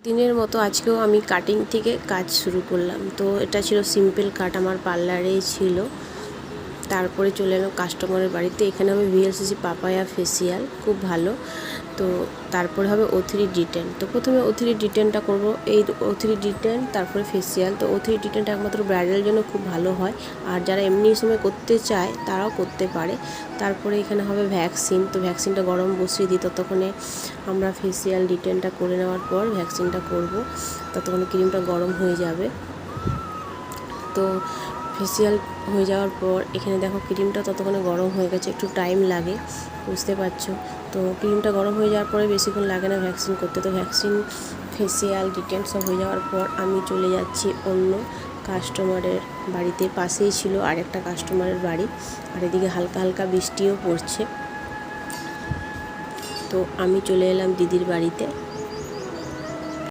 দিনের মতো আজকেও আমি কাটিং থেকে কাজ শুরু করলাম। তো এটা ছিল সিম্পল কাট, আমার পার্লারেই ছিল। তারপরে চলে এলাম কাস্টমারের বাড়িতে। এখানে হবে ভিএলসিসি পাপায়া ফেসিয়াল, খুব ভালো। তো তারপরে হবে O3 D10। তো প্রথমে O3 D10টা করবো, এই O3 D10 তারপরে ফেসিয়াল। তো O3 D10টা একমাত্র ব্রাইডালের জন্য খুব ভালো হয়, আর যারা এমনি সময় করতে চায় তারাও করতে পারে। তারপরে এখানে হবে ভ্যাকসিন। তো ভ্যাকসিনটা গরম বসিয়ে দিই, ততক্ষণে আমরা ফেসিয়াল D10টা করে নেওয়ার পর ভ্যাকসিনটা করব, ততক্ষণে ক্রিমটা গরম হয়ে যাবে। তো ফেসিয়াল হয়ে যাওয়ার পর এখানে দেখো ক্রিমটা ততক্ষণে গরম হয়ে গেছে, একটু টাইম লাগে, বুঝতে পারছো। তো ক্রিমটা গরম হয়ে যাওয়ার পরে বেশিক্ষণ লাগে না ভ্যাকসিন করতে। তো ভ্যাকসিন, ফেসিয়াল, ডিটেন সব হয়ে যাওয়ার পর আমি চলে যাচ্ছি অন্য কাস্টমারের বাড়িতে। পাশেই ছিল আরেকটা কাস্টমারের বাড়ি, আর এদিকে হালকা হালকা বৃষ্টিও পড়ছে। তো আমি চলে এলাম দিদির বাড়িতে।